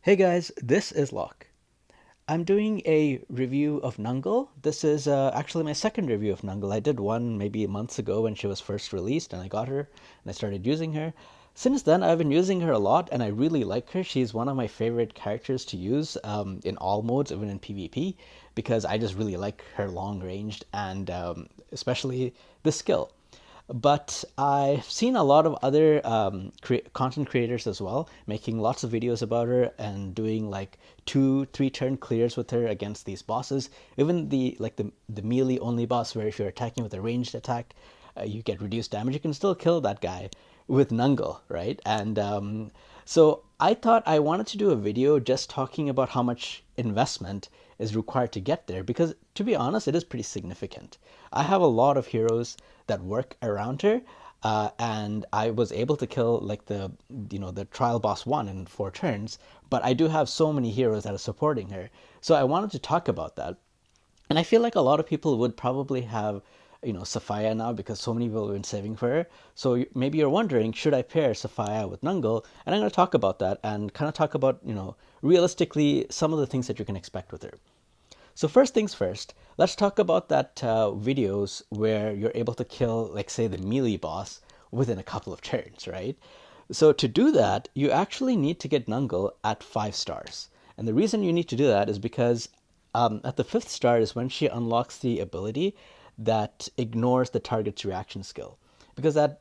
Hey guys, this is Locke. I'm doing a review of Nungal. This is actually my second review of Nungal. I did one maybe months ago when she was first released, and I got her and I started using her. Since then, I've been using her a lot, and I really like her. She's one of my favorite characters to use in all modes, even in PvP, because I just really like her long ranged and especially the skill. But I've seen a lot of other content creators as well making lots of videos about her and doing like 2 3 turn clears with her against these bosses. Even the melee only boss, where if you're attacking with a ranged attack, you get reduced damage, you can still kill that guy with Nungal, right? And so I thought I wanted to do a video just talking about how much investment is required to get there, because to be honest, it is pretty significant. I have a lot of heroes that work around her, and I was able to kill like the trial boss one in 4 turns, but I do have so many heroes that are supporting her. So I wanted to talk about that. And I feel like a lot of people would probably have, Safiyyah now, because so many people have been saving for her. So maybe you're wondering, should I pair Safiyyah with Nungal? And I'm going to talk about that and kind of talk about, realistically some of the things that you can expect with her. So first things first, let's talk about that videos where you're able to kill, like say, the melee boss within a couple of turns, right? So to do that, you actually need to get Nungal at 5 stars. And the reason you need to do that is because at the 5th star is when she unlocks the ability that ignores the target's reaction skill. Because that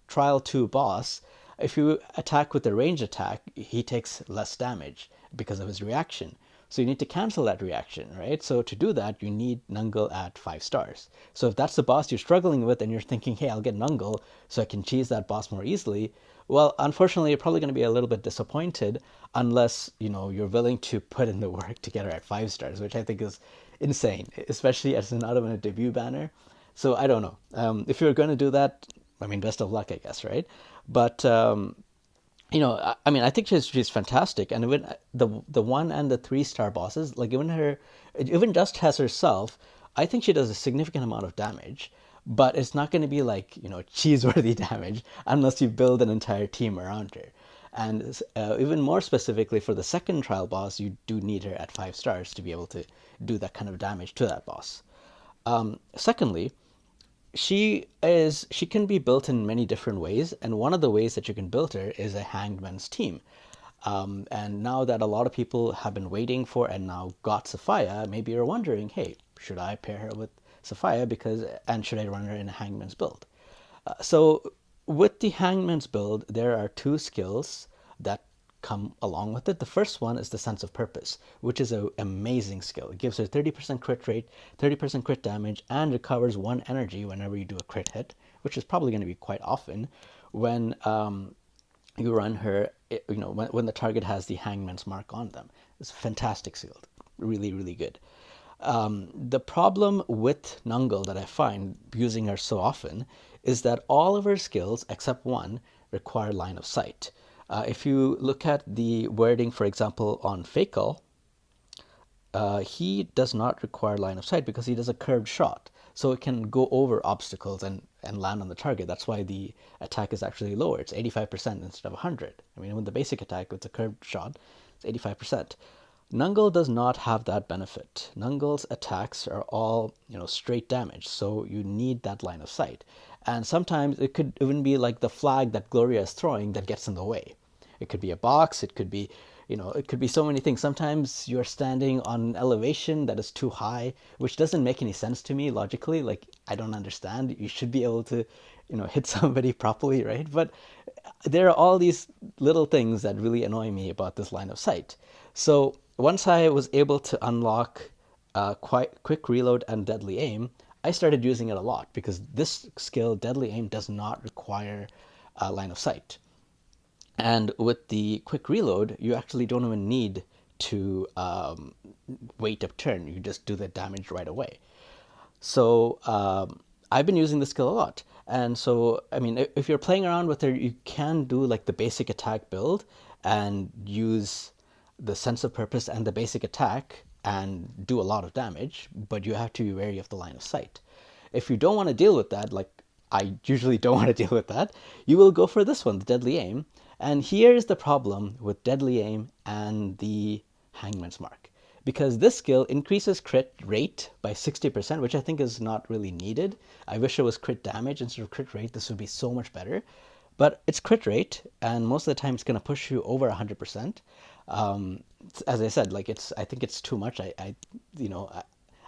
trial 2 boss, if you attack with a range attack, he takes less damage because of his reaction. So you need to cancel that reaction, right? So to do that, you need Nungal at 5 stars. So if that's the boss you're struggling with and you're thinking, hey, I'll get Nungal so I can cheese that boss more easily, well, unfortunately, you're probably going to be a little bit disappointed unless, you're willing to put in the work to get her at 5 stars, which I think is insane, especially as an automated debut banner. So I don't know. If you're going to do that, I mean, best of luck, I guess, right? But I mean, I think she's fantastic, and even the 1 and the 3 star bosses, like even just as herself, I think she does a significant amount of damage, but it's not going to be like cheeseworthy damage unless you build an entire team around her. And even more specifically for the second trial boss, you do need her at 5 stars to be able to do that kind of damage to that boss. Secondly, she can be built in many different ways, and one of the ways that you can build her is a hangman's team. And now that a lot of people have been waiting for and now got Safiyyah, maybe you're wondering, hey, should I pair her with Safiyyah, and should I run her in a hangman's build? So with the hangman's build, there are 2 skills that come along with it. The first one is the sense of purpose, which is an amazing skill. It gives her 30% crit rate, 30% crit damage, and recovers 1 energy whenever you do a crit hit, which is probably going to be quite often when you run her, when the target has the hangman's mark on them. It's a fantastic skill. Really, really good. The problem with Nungal that I find using her so often is that all of her skills, except one, require line of sight. If you look at the wording, for example, on Fakel, he does not require line of sight because he does a curved shot. So it can go over obstacles and land on the target. That's why the attack is actually lower. It's 85% instead of 100. I mean, with the basic attack, it's a curved shot, it's 85%. Nungal does not have that benefit. Nungal's attacks are all, straight damage, so you need that line of sight. And sometimes it could even be like the flag that Gloria is throwing that gets in the way. It could be a box, it could be, it could be so many things. Sometimes you're standing on an elevation that is too high, which doesn't make any sense to me logically. Like, I don't understand. You should be able to, hit somebody properly, right? But there are all these little things that really annoy me about this line of sight. So once I was able to unlock quite quick reload and deadly aim, I started using it a lot because this skill, deadly aim, does not require line of sight. And with the quick reload, you actually don't even need to wait a turn. You just do the damage right away. So I've been using this skill a lot. And so, I mean, if you're playing around with her, you can do like the basic attack build and use the sense of purpose and the basic attack and do a lot of damage, but you have to be wary of the line of sight. If you don't want to deal with that, like I usually don't want to deal with that, you will go for this one, the deadly aim. And here's the problem with Deadly Aim and the Hangman's Mark. Because this skill increases crit rate by 60%, which I think is not really needed. I wish it was crit damage instead of crit rate. This would be so much better. But it's crit rate, and most of the time it's going to push you over 100%. As I said, like I think it's too much. You know,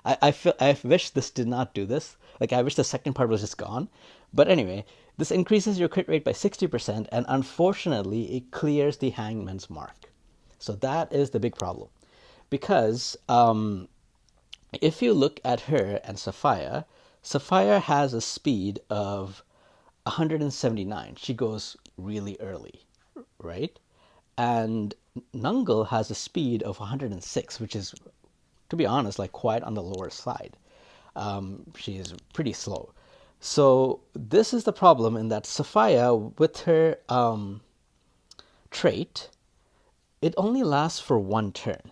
I wish this did not do this. Like I wish the second part was just gone. But anyway, this increases your crit rate by 60%, and unfortunately, it clears the Hangman's Mark. So that is the big problem, because if you look at her and Safiyyah, Safiyyah has a speed of 179. She goes really early, right? And Nungal has a speed of 106, which is, to be honest, like quite on the lower side. She is pretty slow. So this is the problem in that Safiyyah, with her trait, it only lasts for one turn.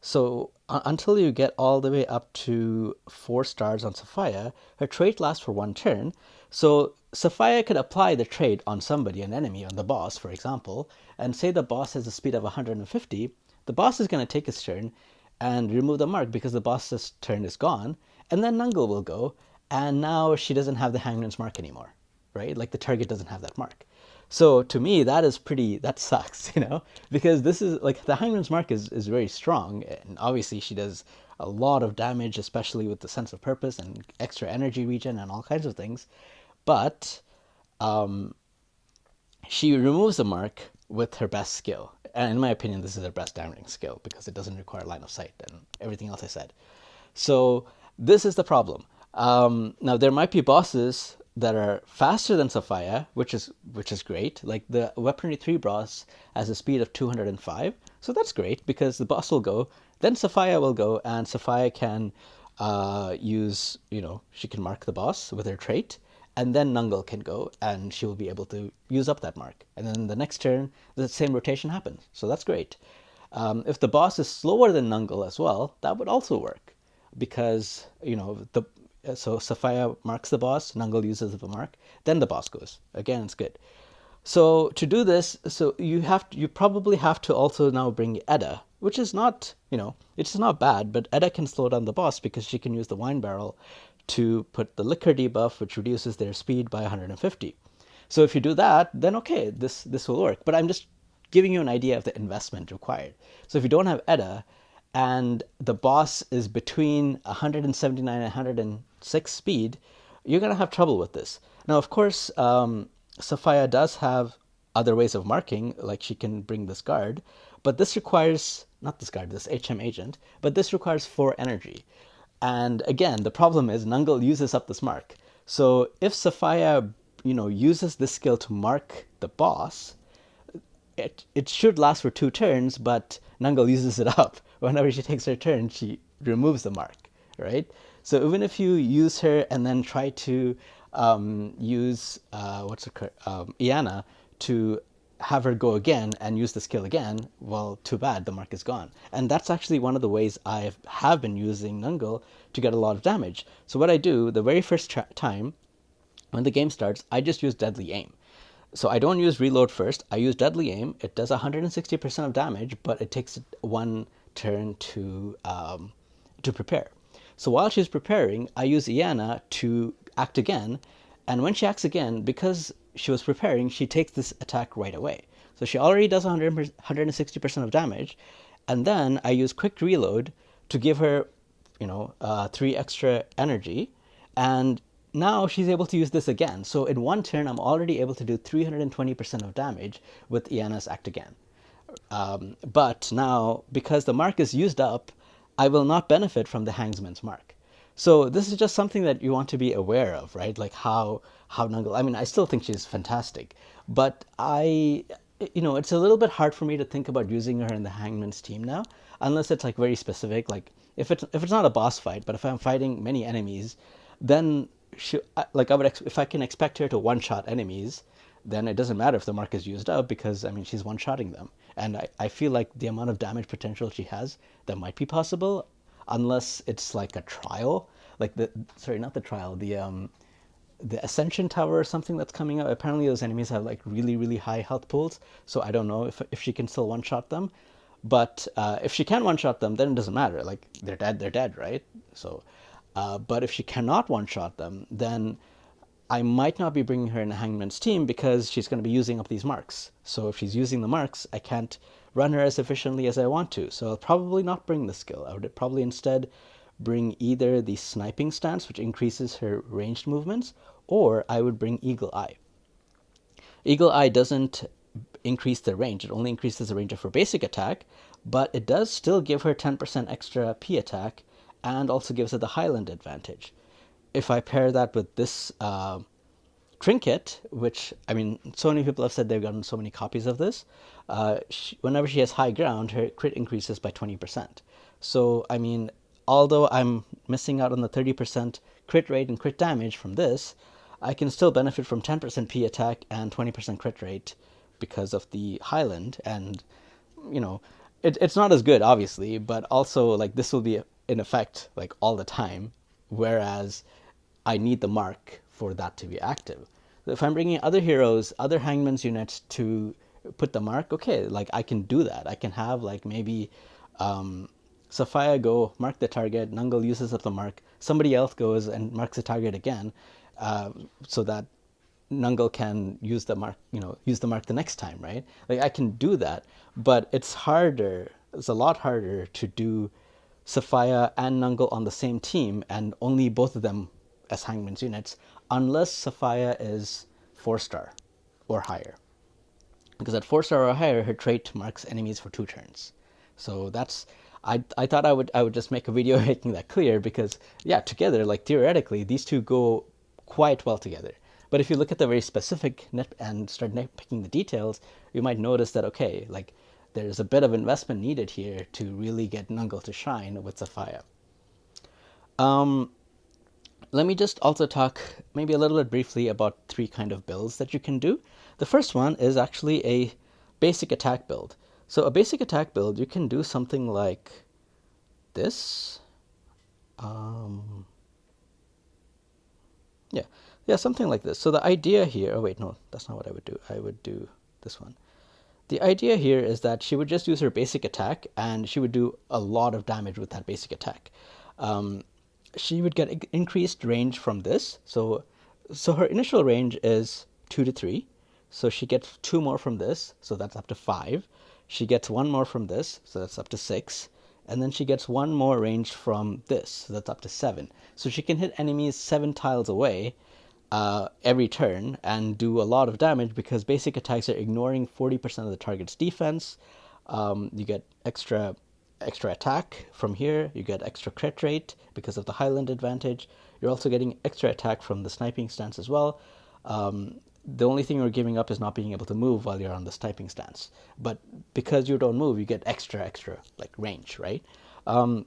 So until you get all the way up to 4 stars on Safiyyah, her trait lasts for one turn. So Safiyyah could apply the trait on somebody, an enemy, on the boss, for example, and say the boss has a speed of 150. The boss is going to take his turn and remove the mark because the boss's turn is gone, and then Nungal will go, and now she doesn't have the Hangman's Mark anymore, right? Like the target doesn't have that mark. So to me, that sucks, because this is like the Hangman's Mark is very strong, and obviously she does a lot of damage, especially with the sense of purpose and extra energy regen and all kinds of things. But she removes the mark with her best skill. And in my opinion, this is her best damaging skill because it doesn't require line of sight and everything else I said. So this is the problem. Now there might be bosses that are faster than Safiyyah, which is great. Like the Weaponry 3 boss has a speed of 205, so that's great because the boss will go, then Safiyyah will go, and Safiyyah can use, she can mark the boss with her trait, and then Nungal can go, and she will be able to use up that mark. And then the next turn, the same rotation happens, so that's great. If the boss is slower than Nungal as well, that would also work, because so Safiyyah marks the boss, Nungal uses the mark, then the boss goes. Again, it's good. So to do this, you probably have to also now bring Edda, which is not, it's not bad, but Edda can slow down the boss because she can use the wine barrel to put the liquor debuff, which reduces their speed by 150. So if you do that, then okay, this will work. But I'm just giving you an idea of the investment required. So if you don't have Edda, and the boss is between 179 and 106 speed, you're going to have trouble with this. Now, of course, Safiyyah does have other ways of marking, like she can bring this guard, but this requires, not this guard, this HM agent, but this requires 4 energy. And again, the problem is Nungal uses up this mark. So if Safiyyah, uses this skill to mark the boss, it should last for 2 turns, but Nungal uses it up. Whenever she takes her turn, she removes the mark, right? So even if you use her and then try to use Iana to have her go again and use the skill again, well, too bad, the mark is gone. And that's actually one of the ways I have been using Nungal to get a lot of damage. So what I do, the very first time when the game starts, I just use Deadly Aim. So I don't use reload first. I use Deadly Aim. It does 160% of damage, but it takes 1 turn to prepare. So while she's preparing, I use Iana to act again. And when she acts again, because she was preparing, she takes this attack right away. So she already does 160% of damage. And then I use quick reload to give her, 3 extra energy. And now she's able to use this again. So in 1 turn, I'm already able to do 320% of damage with Iana's act again. But now, because the mark is used up, I will not benefit from the Hangman's Mark. So this is just something that you want to be aware of, right? Like how Nungal, I mean, I still think she's fantastic, but it's a little bit hard for me to think about using her in the Hangman's team now, unless it's like very specific. Like if it's not a boss fight, but if I'm fighting many enemies, then if I can expect her to one-shot enemies, then it doesn't matter if the mark is used up because, I mean, she's one-shotting them. And I feel like the amount of damage potential she has, that might be possible, unless it's like a trial. Like not the trial, the Ascension Tower or something that's coming up. Apparently, those enemies have like really, really high health pools. So I don't know if she can still one shot them. But if she can one shot them, then it doesn't matter. Like they're dead, right? So, but if she cannot one shot them, then I might not be bringing her in a Hangman's team because she's going to be using up these marks. So if she's using the marks, I can't run her as efficiently as I want to. So I'll probably not bring the skill. I would probably instead bring either the sniping stance, which increases her ranged movements, or I would bring Eagle Eye. Eagle Eye doesn't increase the range. It only increases the range of her basic attack, but it does still give her 10% extra P attack and also gives her the Highland advantage. If I pair that with this trinket, which, I mean, so many people have said they've gotten so many copies of this, whenever she has high ground, her crit increases by 20%. So, I mean, although I'm missing out on the 30% crit rate and crit damage from this, I can still benefit from 10% P attack and 20% crit rate because of the Highland. And, you know, it's not as good, obviously, but also, like, this will be in effect, like, all the time, whereas I need the mark for that to be active. If I'm bringing other heroes, other Hangman's units to put the mark, okay, like I can do that. I can have like maybe Safiyyah go mark the target, Nungal uses up the mark, somebody else goes and marks the target again, so that Nungal can use the mark, use the mark the next time, right? Like I can do that, but it's harder. It's a lot harder to do Safiyyah and Nungal on the same team and only both of them as Hangman's units, unless Safiyyah is 4-star or higher. Because at 4-star or higher, her trait marks enemies for 2 turns. So that's I thought I would just make a video making that clear because yeah, together, like theoretically, these two go quite well together. But if you look at the very specific net and start picking the details, you might notice that okay, like there's a bit of investment needed here to really get Nungal to shine with Safiyyah. Let me just also talk maybe a little bit briefly about 3 kind of builds that you can do. The first one is actually a basic attack build. So a basic attack build, you can do something like this. Yeah, something like this. So the idea here, oh wait, no, that's not what I would do. I would do this one. The idea here is that she would just use her basic attack and she would do a lot of damage with that basic attack. She would get increased range from this. So her initial range is 2 to 3. So she gets 2 more from this, so that's up to 5. She gets 1 more from this, so that's up to 6. And then she gets 1 more range from this, so that's up to 7. So she can hit enemies 7 tiles away every turn and do a lot of damage because basic attacks are ignoring 40% of the target's defense. You get extra attack from here. You get extra crit rate because of the Highland advantage. You're also getting extra attack from the sniping stance as well. The only thing you're giving up is not being able to move while you're on the sniping stance. But because you don't move, you get extra like range, right? When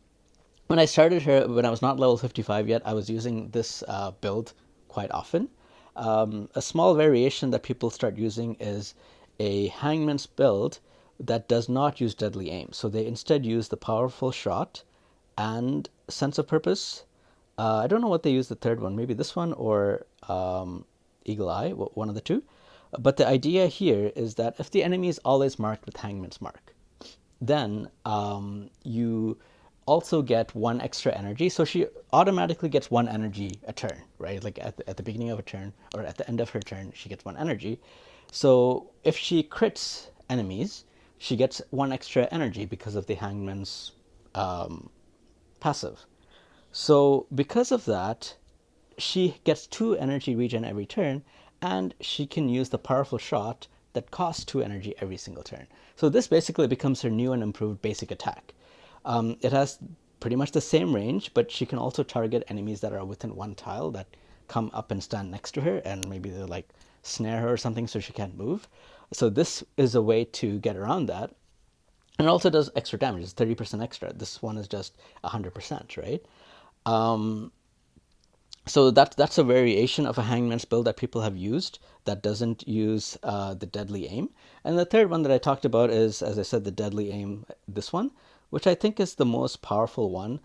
I started her, when I was not level 55 yet, I was using this build quite often. A small variation that people start using is a Hangman's build that does not use deadly aim. So they instead use the powerful shot and sense of purpose. I don't know what they use the third one, maybe this one or Eagle Eye, one of the two. But the idea here is that if the enemy is always marked with Hangman's mark, then you also get 1 extra energy. So she automatically gets 1 energy a turn, right? Like at the beginning of a turn or at the end of her turn, she gets 1 energy. So if she crits enemies, she gets 1 extra energy because of the Hangman's passive. So because of that, she gets 2 energy regen every turn, and she can use the powerful shot that costs 2 energy every single turn. So this basically becomes her new and improved basic attack. It has pretty much the same range, but she can also target enemies that are within 1 tile that come up and stand next to her, and maybe they like snare her or something so she can't move. So this is a way to get around that. And it also does extra damage. It's 30% extra. This one is just 100%, right? So that's a variation of a Hangman's build that people have used that doesn't use the deadly aim. And the third one that I talked about is, as I said, the deadly aim, this one, which I think is the most powerful one.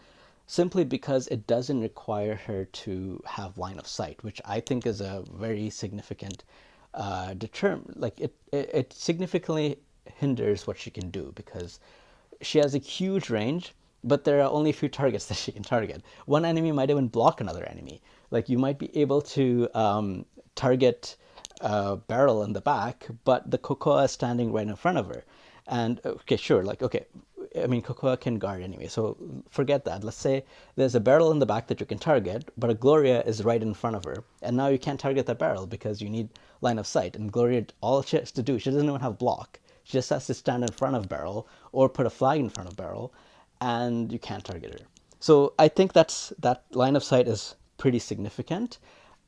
simply because it doesn't require her to have line of sight, which I think is a very significant like it significantly hinders what she can do, because she has a huge range, but there are only a few targets that she can target. One enemy might even block another enemy. Like you might be able to target a barrel in the back, but the Cocoa is standing right in front of her. And okay, sure, like okay, I mean Cocoa can guard anyway, so forget that. Let's say there's a barrel in the back that you can target, but a Gloria is right in front of her, and now you can't target that barrel because you need line of sight. And Gloria, all she has to do, she doesn't even have block. She just has to stand in front of barrel or put a flag in front of barrel, and you can't target her. So I think that line of sight is pretty significant,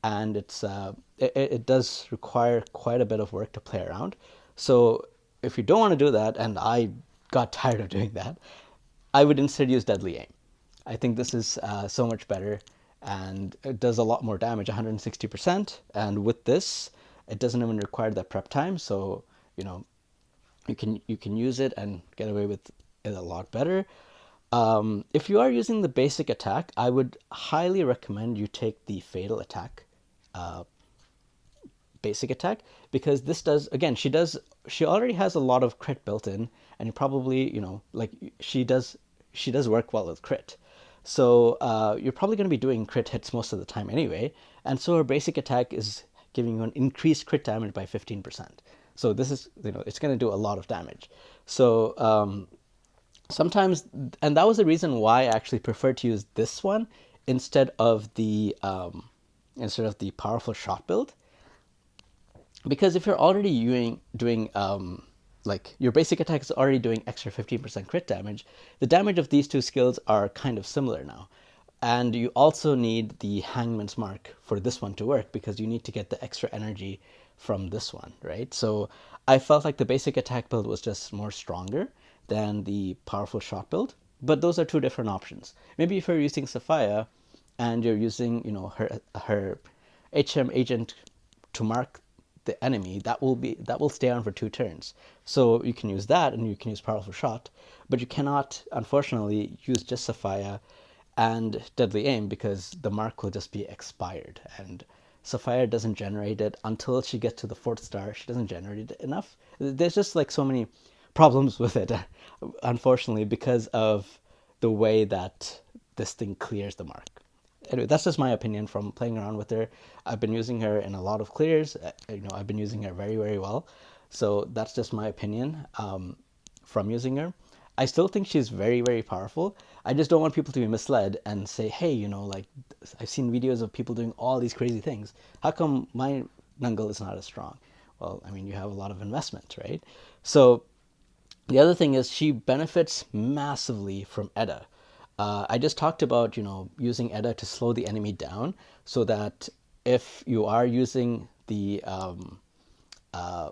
and it does require quite a bit of work to play around. So if you don't want to do that, and I got tired of doing that, I would instead use Deadly Aim. I think this is so much better, and it does a lot more damage, 160%. And with this, it doesn't even require that prep time. So you know you can use it and get away with it a lot better. If you are using the basic attack, I would highly recommend you take the fatal attack, basic attack, because this does, again, she already has a lot of crit built in, and you probably, like she does work well with crit. So you're probably going to be doing crit hits most of the time anyway, and so her basic attack is giving you an increased crit damage by 15%. So this is, it's going to do a lot of damage. So sometimes, and that was the reason why I actually prefer to use this one instead of the powerful shot build, because if you're already doing like your basic attack is already doing extra 15% crit damage, the damage of these two skills are kind of similar now. And you also need the Hangman's Mark for this one to work, because you need to get the extra energy from this one, right? So I felt like the basic attack build was just more stronger than the powerful shot build. But those are two different options. Maybe if you're using Safiyyah and you're using, her HM agent to mark the enemy, that will stay on for 2 turns. So you can use that, and you can use powerful shot, but you cannot, unfortunately, use just Safiyyah and Deadly Aim, because the mark will just be expired, and Safiyyah doesn't generate it until she gets to the 4th star. She doesn't generate it enough. There's just like so many problems with it, unfortunately, because of the way that this thing clears the mark. Anyway, that's just my opinion from playing around with her. I've been using her in a lot of clears. I've been using her very, very well. So that's just my opinion from using her. I still think she's very, very powerful. I just don't want people to be misled and say, hey, like I've seen videos of people doing all these crazy things. How come my Nungal is not as strong? Well, I mean, you have a lot of investment, right? So the other thing is she benefits massively from Edda. I just talked about, using Edda to slow the enemy down, so that if you are using the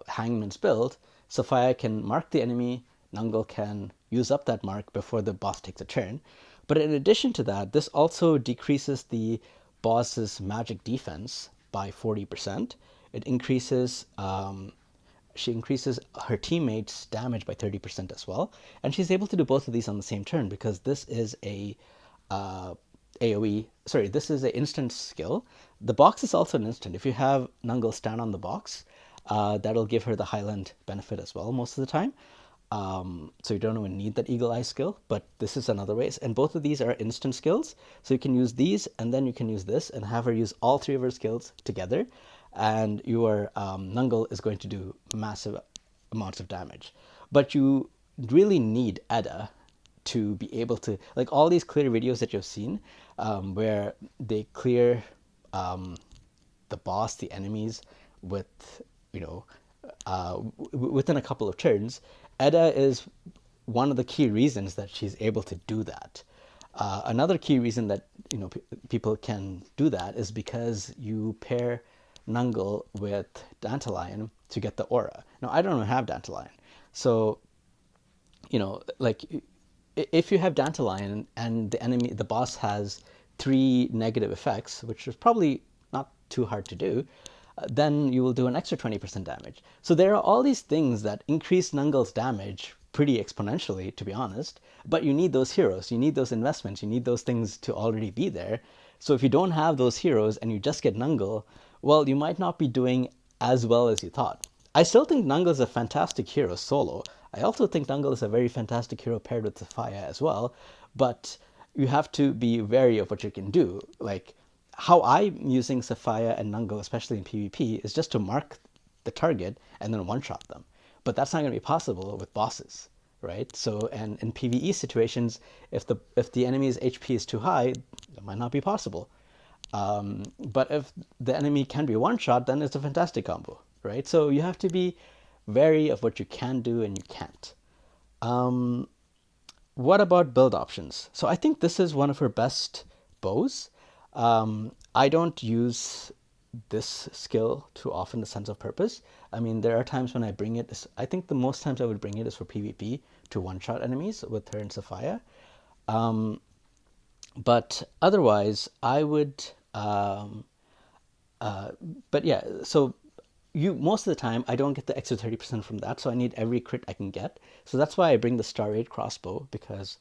Hangman's build, Safiyyah can mark the enemy, Nungal can use up that mark before the boss takes a turn. But in addition to that, this also decreases the boss's magic defense by 40%. It increases she increases her teammates' damage by 30% as well. And she's able to do both of these on the same turn, because this is a AoE, sorry, this is an instant skill. The box is also an instant. If you have Nungal stand on the box, that'll give her the Highland benefit as well most of the time. So you don't even need that Eagle Eye skill, but this is another way. And both of these are instant skills. So you can use these, and then you can use this, and have her use all 3 of her skills together. And your Nungal is going to do massive amounts of damage. But you really need Edda to be able to, like all these clear videos that you've seen, where they clear the boss, the enemies, with, within a couple of turns. Edda is one of the key reasons that she's able to do that. Another key reason that people can do that is because you pair Nungal with Dandelion to get the aura. Now I don't have Dandelion, so like if you have Dandelion and the boss has 3 negative effects, which is probably not too hard to do, then you will do an extra 20% damage. So there are all these things that increase Nungal's damage pretty exponentially, to be honest. But you need those heroes, you need those investments, you need those things to already be there. So if you don't have those heroes and you just get Nungal, well, you might not be doing as well as you thought. I still think Nungal is a fantastic hero solo. I also think Nungal is a very fantastic hero paired with Safiyyah as well. But you have to be wary of what you can do. Like how I'm using Safiyyah and Nungal, especially in PvP, is just to mark the target and then one-shot them. But that's not going to be possible with bosses, right? So, and in PvE situations, if the enemy's HP is too high, that might not be possible. But if the enemy can be one-shot, then it's a fantastic combo, right? So you have to be wary of what you can do and you can't. What about build options? So I think this is one of her best bows. I don't use this skill too often, the sense of purpose. I mean, there are times when I bring it. I think the most times I would bring it is for PvP to one-shot enemies with her and Safiyyah. But otherwise, I would. But yeah, so most of the time I don't get the extra 30% from that, so I need every crit I can get. So that's why I bring the Star 8 crossbow, because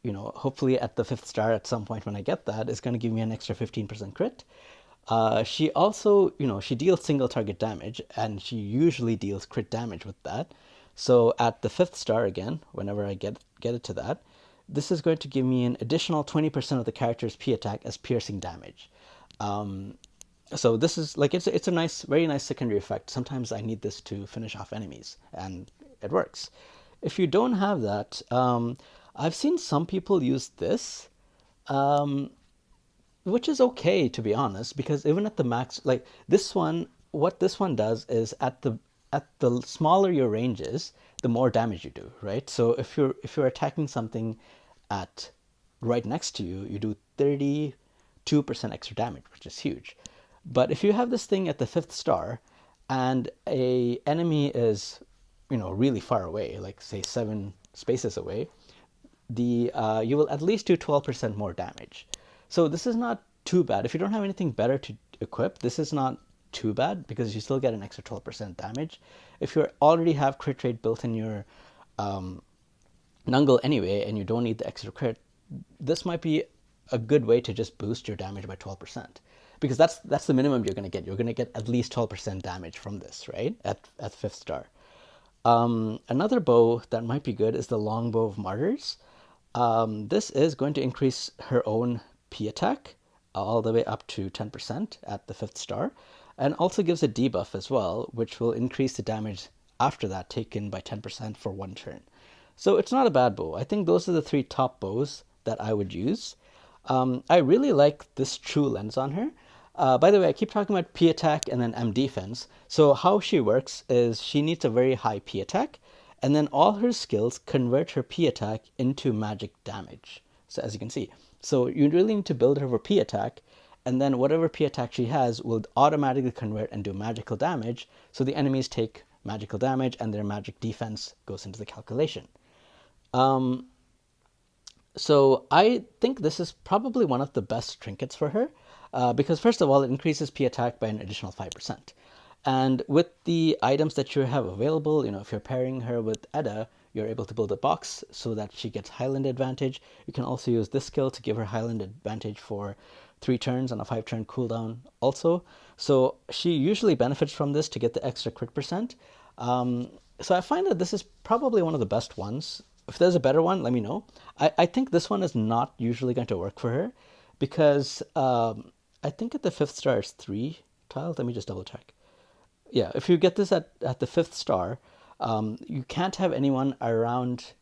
hopefully at the 5th star at some point when I get that, it's going to give me an extra 15% crit. She also, she deals single target damage, and she usually deals crit damage with that. So at the 5th star again, whenever I get it to that, this is going to give me an additional 20% of the character's P attack as piercing damage. So this is like, it's a nice, very nice secondary effect. Sometimes I need this to finish off enemies, and it works. If you don't have that, I've seen some people use this, which is okay, to be honest, because even at the max, like this one, what this one does is at the smaller your range is, the more damage you do, right? So if you're attacking something at right next to you, you do 32% extra damage, which is huge. But if you have this thing at the 5th star and a enemy is, really far away, like say 7 spaces away, you will at least do 12% more damage. So this is not too bad. If you don't have anything better to equip, this is not too bad, because you still get an extra 12% damage. If you already have crit rate built in your Nungal anyway, and you don't need the extra crit, this might be a good way to just boost your damage by 12%, because that's the minimum you're going to get. You're going to get at least 12% damage from this, right? At 5th star. Another bow that might be good is the Longbow of Martyrs. This is going to increase her own P attack all the way up to 10% at the 5th star, and also gives a debuff as well, which will increase the damage after that taken by 10% for one turn. So it's not a bad bow. I think those are the 3 top bows that I would use. I really like this True Lens on her. By the way, I keep talking about P attack and then M defense. So how she works is she needs a very high P attack, and then all her skills convert her P attack into magic damage. So as you can see, so you really need to build her for P attack, and then whatever P attack she has will automatically convert and do magical damage. So the enemies take magical damage, and their magic defense goes into the calculation. So I think this is probably one of the best trinkets for her, because first of all, it increases P attack by an additional 5%. And with the items that you have available, if you're pairing her with Edda, you're able to build a box so that she gets Highland advantage. You can also use this skill to give her Highland advantage for 3 turns on a 5-turn cooldown also. So she usually benefits from this to get the extra crit percent. So I find that this is probably one of the best ones. If there's a better one, let me know. I think this one is not usually going to work for her, because I think at the 5th star it's 3 tiles. Let me just double check. Yeah, if you get this at the 5th star, you can't have anyone around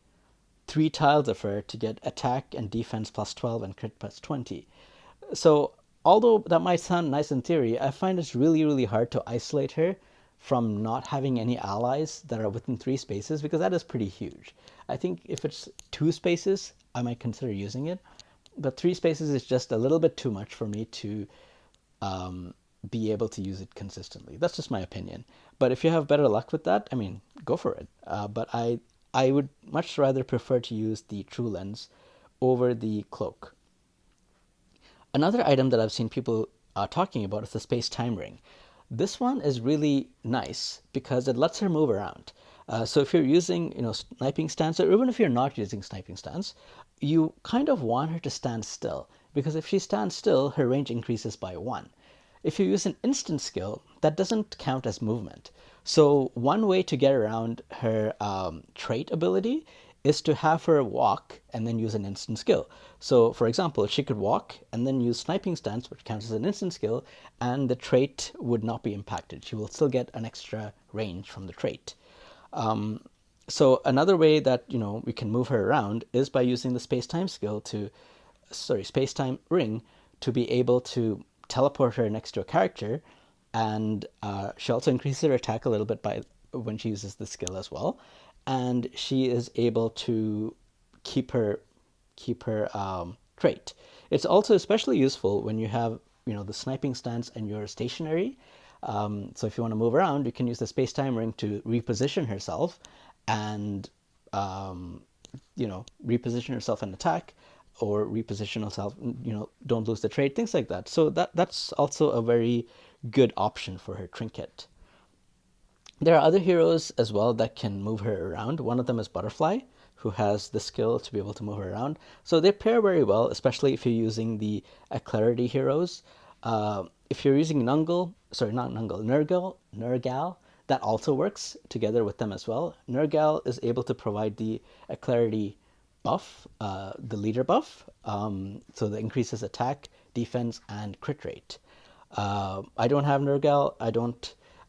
3 tiles of her to get attack and defense plus 12 and crit plus 20. So although that might sound nice in theory, I find it's really, really hard to isolate her from not having any allies that are within 3 spaces, because that is pretty huge. I think if it's 2 spaces, I might consider using it, but 3 spaces is just a little bit too much for me to be able to use it consistently. That's just my opinion. But if you have better luck with that, I mean, go for it. But I would much rather prefer to use the True Lens over the Cloak. Another item that I've seen people talking about is the Space Time Ring. This one is really nice because it lets her move around. So if you're using, sniping stance, or even if you're not using sniping stance, you kind of want her to stand still, because if she stands still, her range increases by 1. If you use an instant skill, that doesn't count as movement. So one way to get around her trait ability is to have her walk and then use an instant skill. So for example, she could walk and then use sniping stance, which counts as an instant skill, and the trait would not be impacted. She will still get an extra range from the trait. So another way that we can move her around is by using the space-time skill space-time ring, to be able to teleport her next to a character, and she also increases her attack a little bit by when she uses the skill as well, and she is able to keep her trait. It's also especially useful when you have the sniping stance and you're stationary. So if you want to move around, you can use the space-time ring to reposition herself and reposition herself and attack, or reposition herself, don't lose the trade, things like that. So that's also a very good option for her trinket. There are other heroes as well that can move her around. One of them is Butterfly, who has the skill to be able to move her around. So they pair very well, especially if you're using the Clarity heroes. If you're using Nurgal, that also works together with them as well. Nurgal is able to provide the Clarity buff, the leader buff, so that increases attack, defense, and crit rate. I don't have Nurgal.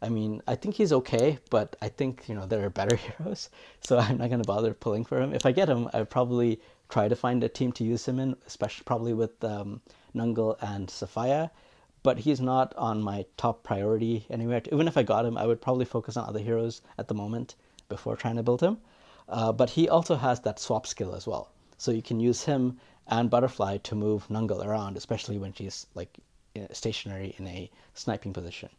I think he's okay, but I think there are better heroes, so I'm not gonna bother pulling for him. If I get him, I'd probably try to find a team to use him in, especially probably with Nungal and Safiyyah. But he's not on my top priority anywhere. Even if I got him, I would probably focus on other heroes at the moment before trying to build him. But he also has that swap skill as well, so you can use him and Butterfly to move Nungal around, especially when she's like stationary in a sniping position.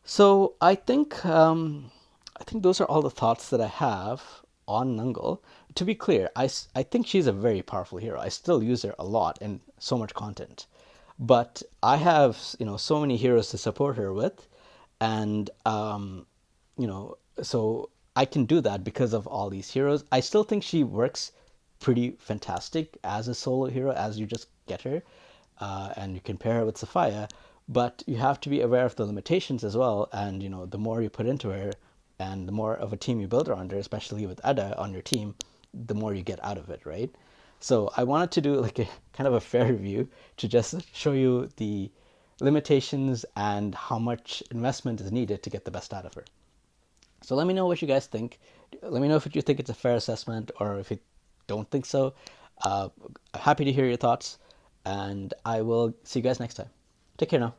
So I think those are all the thoughts that I have on Nungal. To be clear, I think she's a very powerful hero. I still use her a lot in so much content, but I have so many heroes to support her with, and so I can do that because of all these heroes. I still think she works pretty fantastic as a solo hero, as you just get her, and you can pair her with Safiyyah. But you have to be aware of the limitations as well. And the more you put into her, and the more of a team you build around her, especially with Ada on your team, the more you get out of it, right? So I wanted to do like a kind of a fair review to just show you the limitations and how much investment is needed to get the best out of her. So let me know what you guys think. Let me know if you think it's a fair assessment, or if you don't think so. Happy to hear your thoughts, and I will see you guys next time. Take care now.